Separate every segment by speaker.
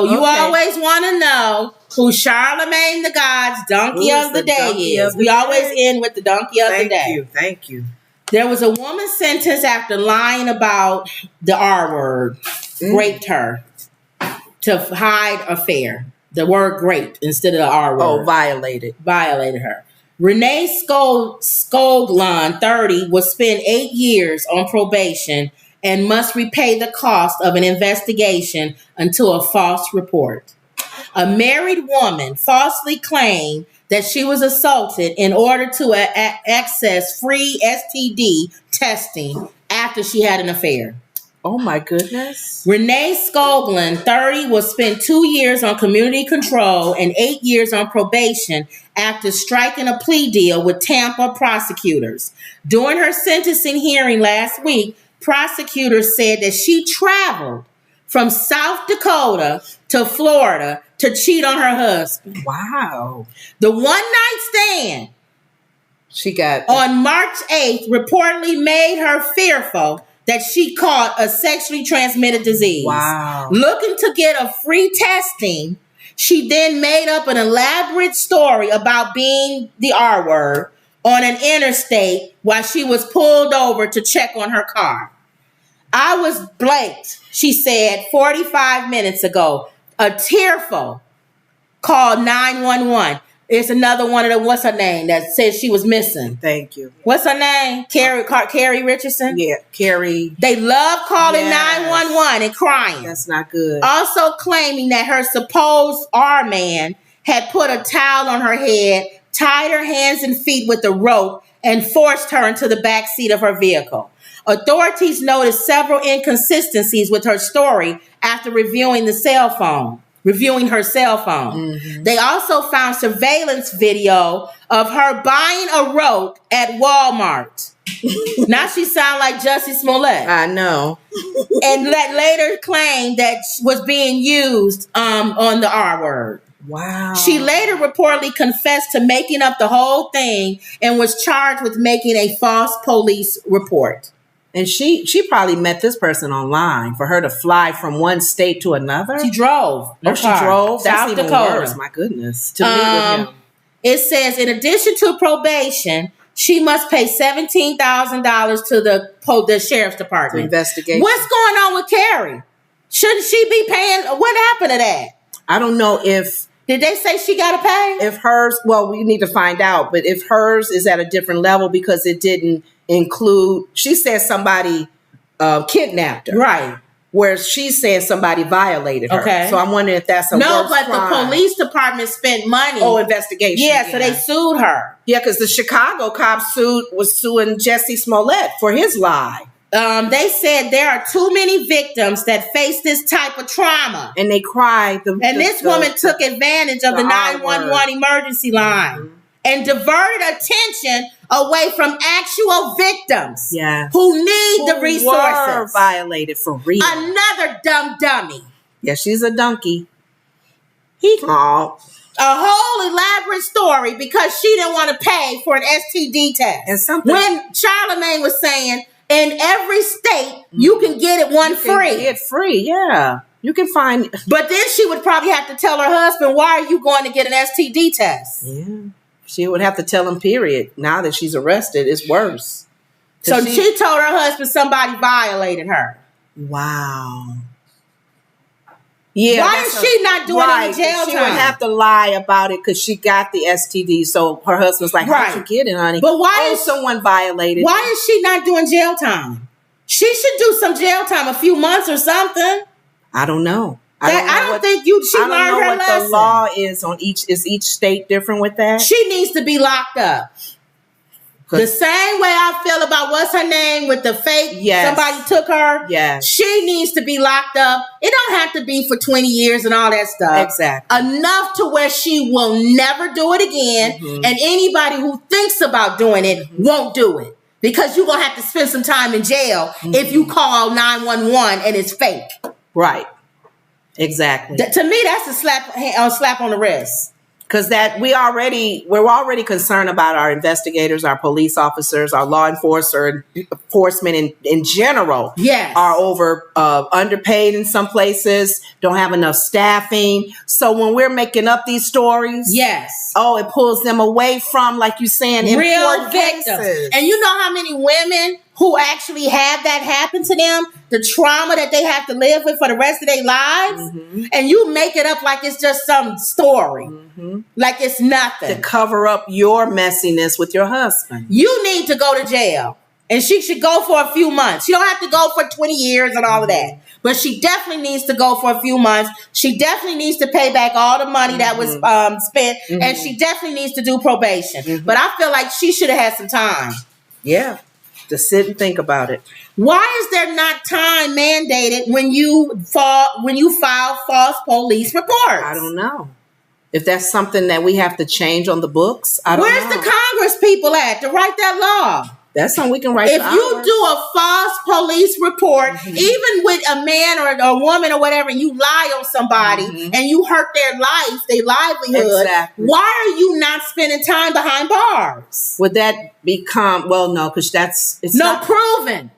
Speaker 1: So you always want to know who Charlemagne the God's donkey of the day is. We always end with the donkey of the day.
Speaker 2: Thank you.
Speaker 1: There was a woman sentenced after lying about the R word, raped her to hide affair. The word raped instead of the R word.
Speaker 2: Oh, violated her.
Speaker 1: Renee Skoglund, 30, will spend 8 years on probation and must repay the cost of an investigation until a false report. A married woman falsely claimed that she was assaulted in order to access free STD testing after she had an affair.
Speaker 2: Oh, my goodness.
Speaker 1: Renee Skoglund, 30, will spend 2 years on community control and 8 years on probation after striking a plea deal with Tampa prosecutors. During her sentencing hearing last week, prosecutors said that she traveled from South Dakota to Florida to cheat on her husband.
Speaker 2: Wow.
Speaker 1: The one-night stand
Speaker 2: she got
Speaker 1: on March 8th reportedly made her fearful that she caught a sexually transmitted disease.
Speaker 2: Wow.
Speaker 1: Looking to get a free testing, she then made up an elaborate story about being the R word on an interstate while she was pulled over to check on her car. I was blanked, she said 45 minutes ago. A tearful called 911. It's another one of the, what's her name, that says she was missing.
Speaker 2: Thank you.
Speaker 1: What's her name? Carrie Richardson?
Speaker 2: Yeah, Carrie.
Speaker 1: They love calling 911 and crying.
Speaker 2: That's not good.
Speaker 1: Also claiming that her supposed R-man had put a towel on her head, tied her hands and feet with a rope, and forced her into the back seat of her vehicle. Authorities noticed several inconsistencies with her story after reviewing her cell phone. Mm-hmm. They also found surveillance video of her buying a rope at Walmart. Now she sounds like Jussie Smollett.
Speaker 2: I know.
Speaker 1: And that later claimed that was being used on the R word.
Speaker 2: Wow.
Speaker 1: She later reportedly confessed to making up the whole thing and was charged with making a false police report.
Speaker 2: And she probably met this person online for her to fly from one state to another.
Speaker 1: She drove.
Speaker 2: Oh, she drove? That's even
Speaker 1: Dakota.
Speaker 2: worse. My goodness. To meet with him.
Speaker 1: It says, in addition to probation, she must pay $17,000 to the sheriff's department.
Speaker 2: Investigation.
Speaker 1: What's going on with Carrie? Shouldn't she be paying? What happened to that?
Speaker 2: I don't know if...
Speaker 1: Did they say she got to pay?
Speaker 2: If hers... Well, we need to find out. But if hers is at a different level because it didn't include... She said somebody kidnapped her.
Speaker 1: Right.
Speaker 2: Whereas she's saying somebody violated her. Okay. So I'm wondering if that's a worse crime.
Speaker 1: The police department spent money.
Speaker 2: Oh, investigation.
Speaker 1: Yeah, so they sued her.
Speaker 2: Yeah, because the Chicago cop was suing Jussie Smollett for his lie.
Speaker 1: They said there are too many victims that face this type of trauma.
Speaker 2: And they cried.
Speaker 1: This woman took advantage of the 911 emergency line and diverted attention away from actual victims who need the resources.
Speaker 2: Were violated for real.
Speaker 1: Another dumb dummy.
Speaker 2: Yeah, she's a donkey.
Speaker 1: A whole elaborate story because she didn't want to pay for an STD test.
Speaker 2: And
Speaker 1: when Charlemagne was saying, in every state, you can get it free.
Speaker 2: Get free, yeah. You can find...
Speaker 1: But then she would probably have to tell her husband, why are you going to get an STD test?
Speaker 2: Yeah. She would have to tell him, period. Now that she's arrested, it's worse.
Speaker 1: So she told her husband somebody violated her.
Speaker 2: Wow. Yeah.
Speaker 1: Why is she not doing any jail time?
Speaker 2: She would have to lie about it because she got the STD. So her husband's like, how'd you get it, honey?
Speaker 1: But why is
Speaker 2: someone violated?
Speaker 1: Why is she not doing jail time? She should do some jail time, a few months or something.
Speaker 2: I don't know.
Speaker 1: She learned her lesson. I don't know what
Speaker 2: the law is on each. Is each state different with that?
Speaker 1: She needs to be locked up. The same way I feel about what's her name with the fake somebody took her.
Speaker 2: Yes.
Speaker 1: She needs to be locked up. It don't have to be for 20 years and all that stuff.
Speaker 2: Exactly.
Speaker 1: Enough to where she will never do it again. Mm-hmm. And anybody who thinks about doing it won't do it. Because you're going to have to spend some time in jail if you call 911 and it's fake.
Speaker 2: Right. Exactly.
Speaker 1: To me, that's a slap on the wrist.
Speaker 2: Because we're already concerned about our investigators, our police officers, our law enforcement in general.
Speaker 1: Yes.
Speaker 2: Are underpaid in some places, don't have enough staffing. So when we're making up these stories,
Speaker 1: yes,
Speaker 2: it pulls them away from, like you're saying,
Speaker 1: real victims.
Speaker 2: Cases.
Speaker 1: And you know how many women who actually have that happen to them, the trauma that they have to live with for the rest of their lives, and you make it up like it's just some story, like it's nothing.
Speaker 2: To cover up your messiness with your husband.
Speaker 1: You need to go to jail. And she should go for a few months. She don't have to go for 20 years and all of that. But she definitely needs to go for a few months. She definitely needs to pay back all the money that was spent. And she definitely needs to do probation. But I feel like she should have had some time.
Speaker 2: Yeah. To sit and think about it.
Speaker 1: Why is there not time mandated when you file false police reports?
Speaker 2: I don't know. If that's something that we have to change on the books, I don't know.
Speaker 1: Where's the Congress people at to write that law?
Speaker 2: That's something we can write.
Speaker 1: If you do a false police report, even with a man or a woman or whatever, and you lie on somebody and you hurt their life, their livelihood, why are you not spending time behind bars?
Speaker 2: Would that become, no, because
Speaker 1: proven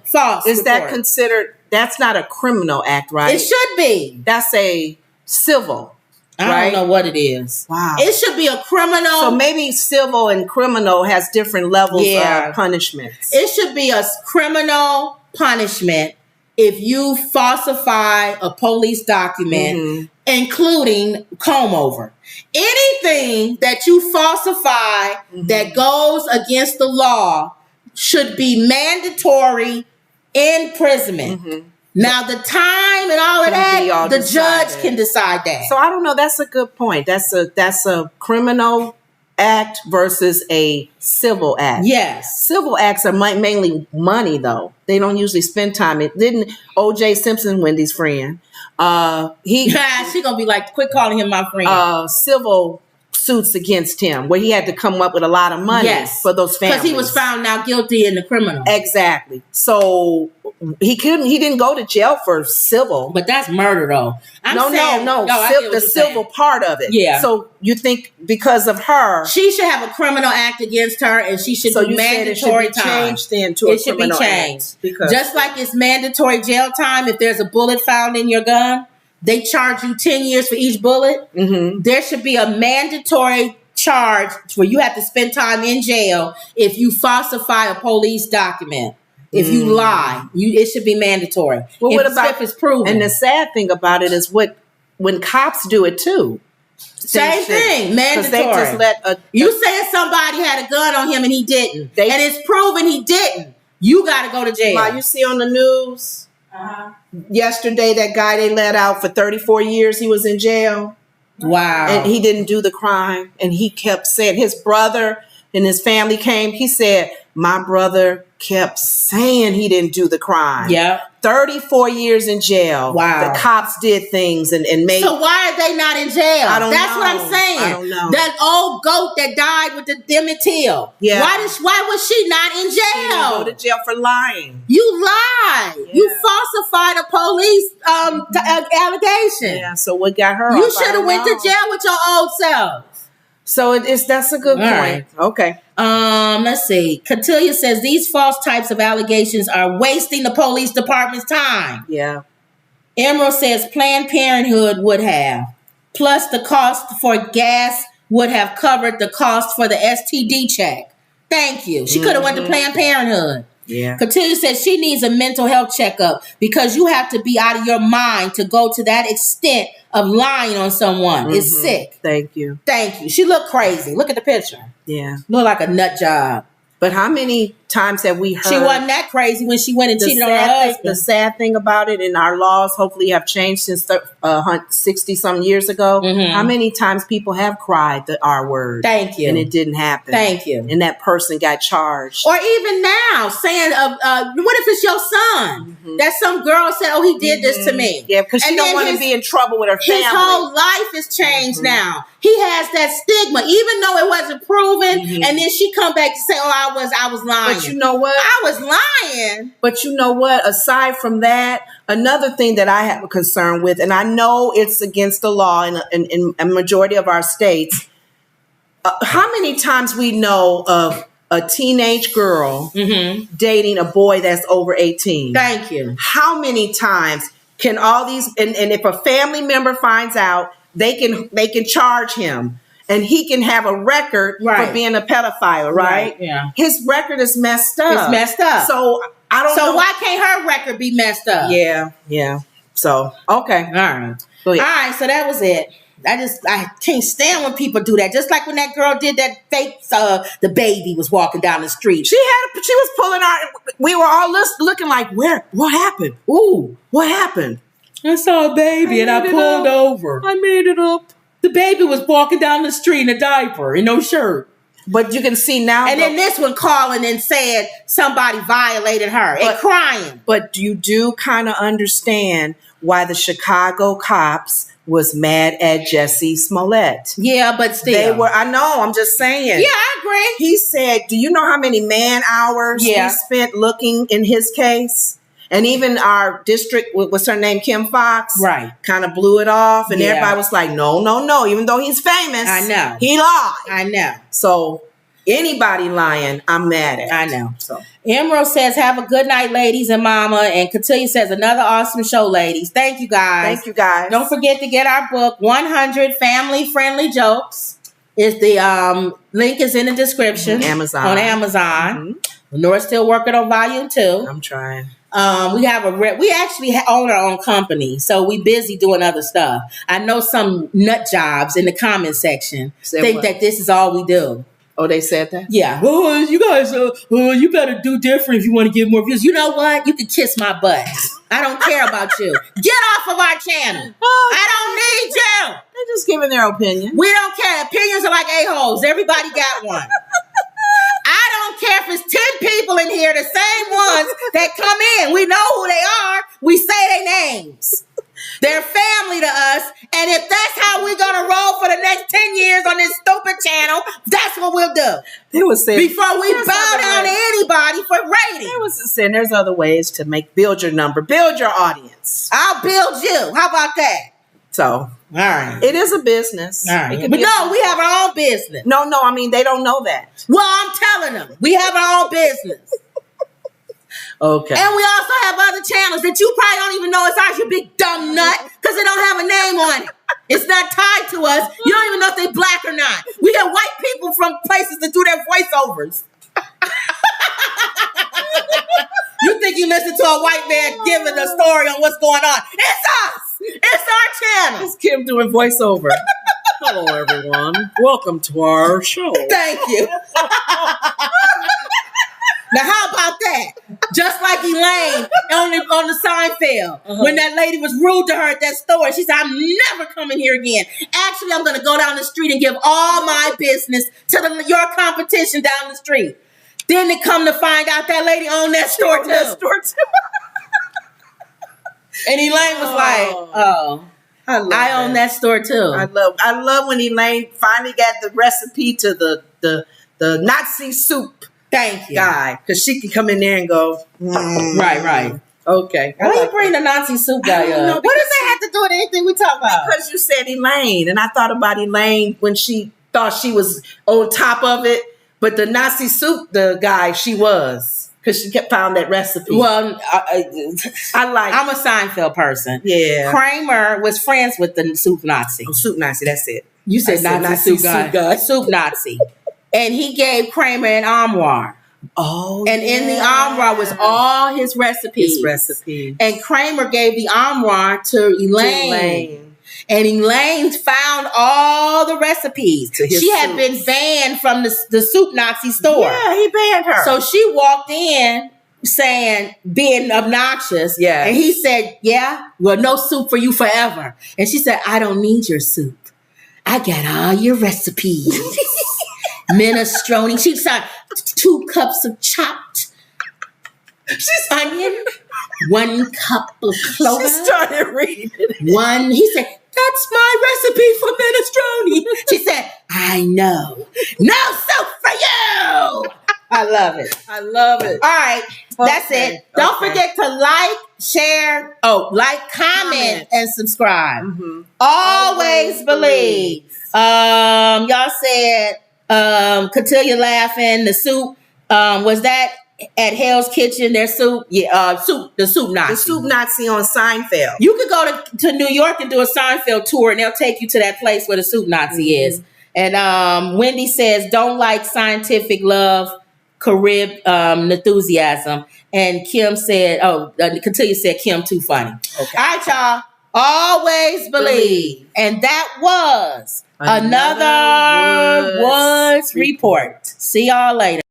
Speaker 1: false.
Speaker 2: Is that considered, that's not a criminal act, right?
Speaker 1: It should be.
Speaker 2: That's a civil.
Speaker 1: I don't know what it is.
Speaker 2: Wow.
Speaker 1: It should be a criminal.
Speaker 2: So maybe civil and criminal has different levels of punishments.
Speaker 1: It should be a criminal punishment if you falsify a police document, including comb over. Anything that you falsify that goes against the law should be mandatory imprisonment. Now, the time and all of that, the judge can decide that.
Speaker 2: So I don't know. That's a good point. That's a criminal act versus a civil act.
Speaker 1: Yes.
Speaker 2: Civil acts are mainly money, though. They don't usually spend time. Didn't O.J. Simpson, Wendy's friend, she
Speaker 1: gonna be like, quit calling him my friend.
Speaker 2: Civil suits against him where he had to come up with a lot of money for those families.
Speaker 1: Because he was found now guilty in the criminal.
Speaker 2: Exactly. So he didn't go to jail for civil.
Speaker 1: But that's murder though.
Speaker 2: No. The civil part of it.
Speaker 1: Yeah.
Speaker 2: So you think because of her.
Speaker 1: She should have a criminal act against her and she should do mandatory time.
Speaker 2: It should be changed.
Speaker 1: Because just like it's mandatory jail time if there's a bullet found in your gun. They charge you 10 years for each bullet. There should be a mandatory charge where you have to spend time in jail if you falsify a police document. If you lie, it should be mandatory.
Speaker 2: Well, what about
Speaker 1: if it's proven?
Speaker 2: And the sad thing about it is when cops do it too.
Speaker 1: Same thing, mandatory.
Speaker 2: They just let
Speaker 1: you saying somebody had a gun on him and he didn't, and it's proven he didn't. You got to go to jail.
Speaker 2: Wow, you see on the news. Yesterday, that guy they let out for 34 years, he was in jail.
Speaker 1: Wow.
Speaker 2: And he didn't do the crime. And he kept saying, his brother and his family came. He said, my brother kept saying he didn't do the crime.
Speaker 1: Yeah.
Speaker 2: 34 years in jail.
Speaker 1: Wow.
Speaker 2: The cops did things and made.
Speaker 1: So why are they not in jail?
Speaker 2: I don't know.
Speaker 1: That's what I'm saying.
Speaker 2: I don't know.
Speaker 1: That old goat that died with the Emmett Till.
Speaker 2: Yeah.
Speaker 1: Why was she not in jail?
Speaker 2: She didn't go to jail for lying.
Speaker 1: You lied. Yeah. You falsified a police allegation.
Speaker 2: Yeah. So what got her?
Speaker 1: You should have went to jail with your old self.
Speaker 2: So that's a good point. Right. Okay.
Speaker 1: Let's see. Catilia says these false types of allegations are wasting the police department's time.
Speaker 2: Yeah.
Speaker 1: Emerald says Planned Parenthood would have. Plus the cost for gas would have covered the cost for the STD check. Thank you. She could have went to Planned Parenthood.
Speaker 2: Yeah.
Speaker 1: Catilia says she needs a mental health checkup because you have to be out of your mind to go to that extent of lying on someone. It's sick.
Speaker 2: Thank you.
Speaker 1: She looked crazy. Look at the picture.
Speaker 2: Yeah.
Speaker 1: Look like a nut job.
Speaker 2: But how many times have we heard?
Speaker 1: She wasn't that crazy when she went and cheated on her husband.
Speaker 2: The sad thing about it, and our laws hopefully have changed since 60-some years ago. How many times people have cried the R word?
Speaker 1: Thank you.
Speaker 2: And it didn't happen.
Speaker 1: Thank you.
Speaker 2: And that person got charged.
Speaker 1: Or even now, saying, what if it's your son? That some girl said, oh, he did this to me.
Speaker 2: Yeah, because she don't want to be in trouble with her family.
Speaker 1: His whole life has changed now. He has that stigma, even though it wasn't proven. And then she come back and say, oh, I was lying.
Speaker 2: But But you know what?
Speaker 1: I was lying.
Speaker 2: But you know what? Aside from that, another thing that I have a concern with, and I know it's against the law in a majority of our states, how many times we know of a teenage girl dating a boy that's over 18?
Speaker 1: Thank you.
Speaker 2: How many times can all these, and if a family member finds out, they can charge him. And he can have a record for being a pedophile, right?
Speaker 1: Yeah.
Speaker 2: His record is messed up.
Speaker 1: It's messed up.
Speaker 2: So I don't know.
Speaker 1: So why can't her record be messed up?
Speaker 2: Yeah. So, okay.
Speaker 1: All right.
Speaker 2: Go ahead.
Speaker 1: All right, so that was it. I can't stand when people do that. Just like when that girl did that fake, the baby was walking down the street.
Speaker 2: She was pulling our, we were all looking like, what happened? Ooh, what happened?
Speaker 1: I saw a baby and I pulled over.
Speaker 2: I made it up.
Speaker 1: The baby was walking down the street in a diaper and no shirt.
Speaker 2: But you can see now.
Speaker 1: And then this one calling and saying somebody violated her and crying.
Speaker 2: But you do kind of understand why the Chicago cops was mad at Jussie Smollett.
Speaker 1: Yeah, but still.
Speaker 2: They were, I know, I'm just saying.
Speaker 1: Yeah, I agree.
Speaker 2: He said, do you know how many man hours he spent looking in his case? And even our district, what's her name, Kim Fox?
Speaker 1: Right.
Speaker 2: Kind of blew it off. And everybody was like, no. Even though he's famous.
Speaker 1: I know.
Speaker 2: He lied.
Speaker 1: I know.
Speaker 2: So anybody lying, I'm mad at.
Speaker 1: I know.
Speaker 2: So
Speaker 1: Emerald says, have a good night, ladies and mama. And Cotillia says, another awesome show, ladies. Thank you, guys.
Speaker 2: Thank you, guys.
Speaker 1: Don't forget to get our book, 100 Family-Friendly Jokes. Link is in the description.
Speaker 2: On Amazon.
Speaker 1: On Amazon. Lenore's still working on volume 2.
Speaker 2: I'm trying.
Speaker 1: We actually own our own company, so we busy doing other stuff. I know some nut jobs in the comment section think that this is all we do.
Speaker 2: Oh, they said that?
Speaker 1: Yeah. Oh, you guys, you better do different if you want to get more views. You know what? You can kiss my butt. I don't care about you. Get off of our channel. I don't need you.
Speaker 2: They're just giving their opinion.
Speaker 1: We don't care. Opinions are like a-holes. Everybody got one. I don't care if it's 10 people in here, the same ones that come in. We know who they are. We say their names. They're family to us. And if that's how we're going to roll for the next 10 years on this stupid channel, that's what we'll do.
Speaker 2: They was saying,
Speaker 1: before we bow down to anybody for ratings.
Speaker 2: They was saying there's other ways to build your number, build your audience.
Speaker 1: I'll build you. How about that?
Speaker 2: So,
Speaker 1: all right.
Speaker 2: It is a business.
Speaker 1: All right. But no, we have our own business.
Speaker 2: No, I mean, they don't know that.
Speaker 1: Well, I'm telling them. We have our own business.
Speaker 2: Okay.
Speaker 1: And we also have other channels that you probably don't even know it's ours, you big dumb nut, because it don't have a name on it. It's not tied to us. You don't even know if they black or not. We get white people from places that do their voiceovers. You think you listen to a white man giving a story on what's going on. It's us. It's our channel.
Speaker 2: It's Kim doing voiceover. Hello, everyone. Welcome to our show.
Speaker 1: Thank you. Now, how about that? Just like Elaine on the Seinfeld, when that lady was rude to her at that store, she said, I'm never coming here again. Actually, I'm going to go down the street and give all my business to your competition down the street. Then they come to find out that lady owned that store too. And Elaine was like, I own that store too.
Speaker 2: I love when Elaine finally got the recipe to the Nazi soup.
Speaker 1: Thank you.
Speaker 2: Guy, because she can come in there and go,
Speaker 1: Right.
Speaker 2: Okay.
Speaker 1: Why you bring the Nazi soup guy up? What does that have to do with anything we talk about?
Speaker 2: Because you said Elaine, and I thought about Elaine when she thought she was on top of it, but the Nazi soup, the guy, she was. Because she kept found that recipe.
Speaker 1: Well, I'm a Seinfeld person.
Speaker 2: Yeah.
Speaker 1: Kramer was friends with the soup Nazi.
Speaker 2: Oh, soup Nazi, that's it.
Speaker 1: You said Nazi soup guy. Soup Nazi. And he gave Kramer an armoire.
Speaker 2: Oh,
Speaker 1: and in the armoire was all his recipes. And Kramer gave the armoire to Elaine. And Elaine found all the recipes. She had been banned from the soup Nazi store.
Speaker 2: Yeah, he banned her.
Speaker 1: So she walked in saying, being obnoxious.
Speaker 2: Yeah.
Speaker 1: And he said, yeah, well, no soup for you forever. And she said, I don't need your soup. I got all your recipes. Minestrone. She said 2 cups of chopped onion, 1 cup of clover.
Speaker 2: She started reading it.
Speaker 1: He said, that's my recipe for minestrone. She said, I know. No soup for you. I love it.
Speaker 2: I love it.
Speaker 1: All right. That's
Speaker 2: Okay,
Speaker 1: it. Don't
Speaker 2: okay.
Speaker 1: forget to like, share, comment, and subscribe.
Speaker 2: Mhm.
Speaker 1: Always believe. Y'all said, Cotillia laughing. The soup, was that at Hell's Kitchen? Their soup, the soup Nazi.
Speaker 2: The soup Nazi on Seinfeld.
Speaker 1: You could go to New York and do a Seinfeld tour, and they'll take you to that place where the soup Nazi is. And Wendy says, don't like scientific love, Carib enthusiasm. And Kim said, Cotillia said, Kim too funny. Okay. All right, y'all. Always believe. And that was another Woods Report. See y'all later.